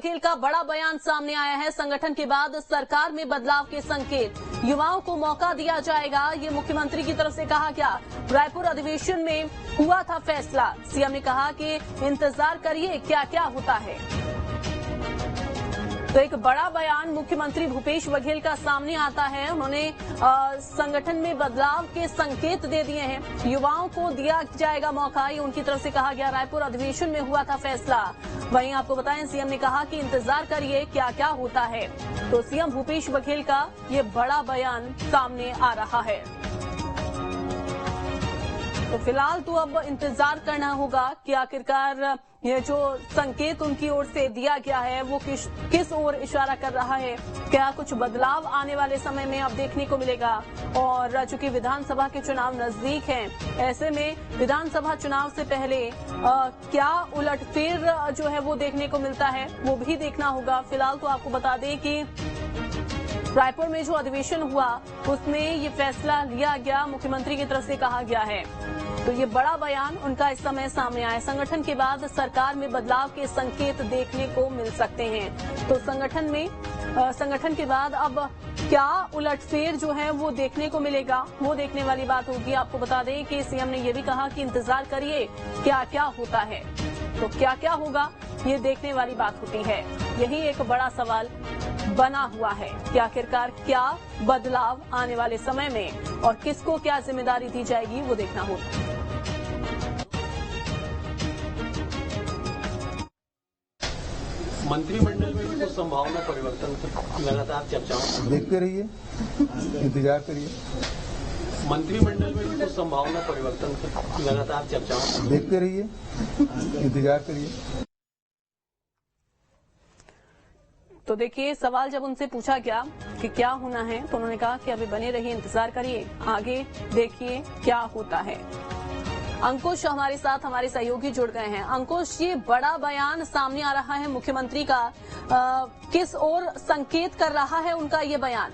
बघेल का बड़ा बयान सामने आया है। संगठन के बाद सरकार में बदलाव के संकेत, युवाओं को मौका दिया जाएगा, ये मुख्यमंत्री की तरफ से कहा गया। रायपुर अधिवेशन में हुआ था फैसला। सीएम ने कहा कि इंतजार करिए क्या क्या होता है। तो एक बड़ा बयान मुख्यमंत्री भूपेश बघेल का सामने आता है। उन्होंने संगठन में बदलाव के संकेत दे दिए हैं, युवाओं को दिया जाएगा मौका, ये उनकी तरफ से कहा गया। रायपुर अधिवेशन में हुआ था फैसला। वहीं आपको बताएं, सीएम ने कहा कि इंतजार करिए क्या क्या होता है। तो सीएम भूपेश बघेल का ये बड़ा बयान सामने आ रहा है। तो फिलहाल तो अब इंतजार करना होगा कि आखिरकार ये जो संकेत उनकी ओर से दिया गया है वो किस ओर इशारा कर रहा है। क्या कुछ बदलाव आने वाले समय में अब देखने को मिलेगा। और चूंकि विधानसभा के चुनाव नजदीक हैं, ऐसे में विधानसभा चुनाव से पहले क्या उलटफेर जो है वो देखने को मिलता है, वो भी देखना होगा। फिलहाल तो आपको बता दें कि रायपुर में जो अधिवेशन हुआ उसमें ये फैसला लिया गया, मुख्यमंत्री की तरफ से कहा गया है। तो ये बड़ा बयान उनका इस समय सामने आया। संगठन के बाद सरकार में बदलाव के संकेत देखने को मिल सकते हैं। तो संगठन के बाद अब क्या उलटफेर जो है वो देखने को मिलेगा, वो देखने वाली बात होगी। आपको बता दें कि सीएम ने ये भी कहा कि इंतजार करिए क्या क्या होता है। तो क्या क्या होगा ये देखने वाली बात होती है। यही एक बड़ा सवाल बना हुआ है कि आखिरकार क्या बदलाव आने वाले समय में और किसको क्या जिम्मेदारी दी जाएगी, वो देखना होगा। मंत्रिमंडल में भी कुछ संभावना परिवर्तन की लगातार चर्चाओं, देखते रहिए, इंतजार करिए। मंत्रिमंडल में भी कुछ संभावना परिवर्तन की लगातार चर्चाओं, देखते रहिए, इंतजार करिए। तो देखिए, सवाल जब उनसे पूछा गया कि क्या होना है तो उन्होंने कहा कि अभी बने रहिए, इंतजार करिए, आगे देखिए क्या होता है। अंकुश हमारे साथ, हमारे सहयोगी जुड़ गए हैं। अंकुश, ये बड़ा बयान सामने आ रहा है मुख्यमंत्री का, किस ओर संकेत कर रहा है उनका ये बयान?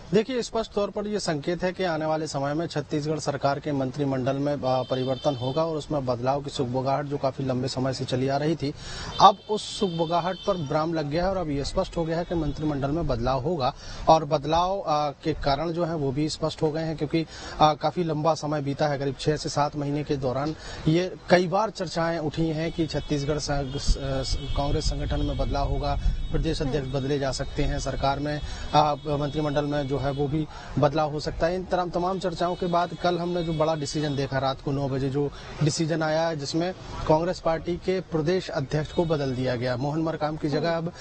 देखिए, स्पष्ट तौर पर यह संकेत है कि आने वाले समय में छत्तीसगढ़ सरकार के मंत्रिमंडल में परिवर्तन होगा और उसमें बदलाव की सुगबुगाहट जो काफी लंबे समय से चली आ रही थी, अब उस सुगबुगाहट पर विराम लग गया है और अब ये स्पष्ट हो गया है कि मंत्रिमंडल में बदलाव होगा। और बदलाव के कारण जो है वो भी स्पष्ट हो गए हैं, क्योंकि काफी लंबा समय बीता है, करीब 6 से 7 महीने के दौरान ये कई बार चर्चाएं उठी हैं कि छत्तीसगढ़ कांग्रेस संगठन में बदलाव होगा, प्रदेश अध्यक्ष बदले जा सकते हैं, सरकार में मंत्रिमंडल में जो है वो भी बदलाव हो सकता है। इन तमाम चर्चाओं के बाद कल हमने जो बड़ा डिसीजन देखा, रात को 9 बजे जो डिसीजन आया, जिसमें कांग्रेस पार्टी के प्रदेश अध्यक्ष को बदल दिया गया। मोहन मरकाम की जगह अब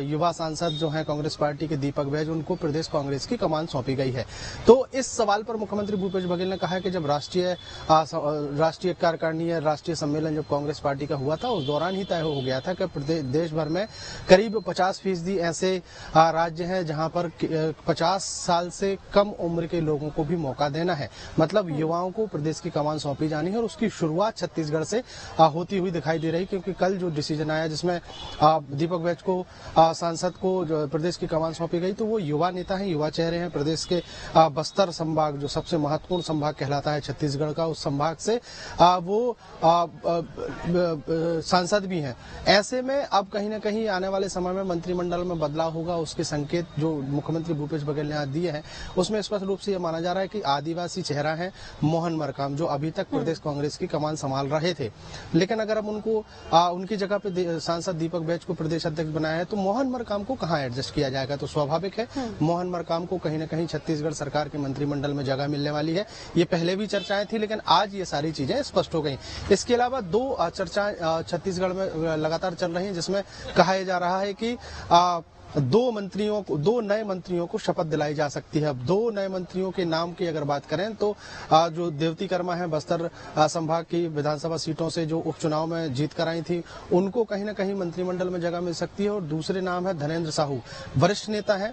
युवा सांसद जो हैं कांग्रेस पार्टी के दीपक बैज, उनको प्रदेश कांग्रेस की कमान सौंपी गई है। तो इस सवाल पर मुख्यमंत्री भूपेश बघेल ने कहा कि जब राष्ट्रीय कार्यकारिणी या राष्ट्रीय सम्मेलन जब कांग्रेस पार्टी का हुआ था, उस दौरान ही तय हो गया था कि देश भर में करीब 50% ऐसे राज्य हैं जहां पर 50 साल से कम उम्र के लोगों को भी मौका देना है। मतलब युवाओं को प्रदेश की कमान सौंपी जानी है और उसकी शुरुआत छत्तीसगढ़ से होती हुई दिखाई दे रही, क्योंकि कल जो डिसीजन आया जिसमें दीपक बैज को सांसद को प्रदेश की कमान सौंपी गई, तो वो युवा नेता हैं, युवा चेहरे हैं। प्रदेश के बस्तर संभाग जो सबसे महत्वपूर्ण संभाग कहलाता है छत्तीसगढ़ का, उस संभाग से वो सांसद भी हैं। ऐसे में अब कहीं न कहीं आने वाले समय में मंत्रिमंडल में बदलाव होगा, उसके संकेत जो मुख्यमंत्री भूपेश बघेल ने दिए हैं उसमें स्पष्ट रूप से यह माना जा रहा है कि आदिवासी चेहरा है मोहन मरकाम, जो अभी तक प्रदेश कांग्रेस की कमान संभाल रहे थे। लेकिन अगर अब उनको उनकी जगह पे सांसद दीपक बैज को प्रदेश अध्यक्ष बनाया है, तो मोहन मरकाम को कहां एडजस्ट किया जाएगा? तो स्वाभाविक है मोहन मरकाम को कहीं न कहीं छत्तीसगढ़ सरकार के मंत्रिमंडल में जगह मिलने वाली है। ये पहले भी चर्चाएं थी, लेकिन आज ये सारी चीजें स्पष्ट हो गई। इसके अलावा 2 चर्चाएं छत्तीसगढ़ में लगातार चल रही है, जिसमें कहा जा रहा है कि 2 नए मंत्रियों को शपथ दिलाई जा सकती है। अब 2 नए मंत्रियों के नाम की अगर बात करें तो जो देवती कर्मा है बस्तर संभाग की विधानसभा सीटों से जो उपचुनाव में जीत कर आई थी, उनको कहीं न कहीं मंत्रिमंडल में जगह मिल सकती है। और दूसरे नाम है धनेन्द्र साहू, वरिष्ठ नेता है,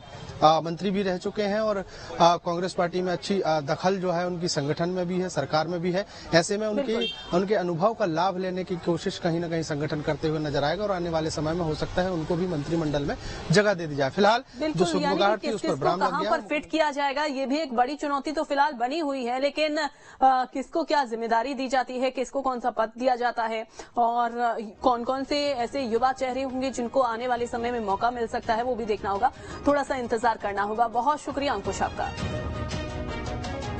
मंत्री भी रह चुके हैं और कांग्रेस पार्टी में अच्छी दखल जो है उनकी संगठन में भी है, सरकार में भी है। ऐसे में उनके अनुभव का लाभ लेने की कोशिश कहीं न कहीं संगठन करते हुए नजर आएगा और आने वाले समय में हो सकता है उनको भी मंत्रिमंडल में जगह जगह दे दी जाए। फिलहाल जो सुगबुगाहट थी उस पर विराम लग गया। पर फिट किया जाएगा, ये भी एक बड़ी चुनौती तो फिलहाल बनी हुई है, लेकिन किसको क्या जिम्मेदारी दी जाती है, किसको कौन सा पद दिया जाता है और कौन कौन से ऐसे युवा चेहरे होंगे जिनको आने वाले समय में मौका मिल सकता है, वो भी देखना होगा। थोड़ा सा इंतजार करना होगा। बहुत शुक्रिया अंकुश आपका।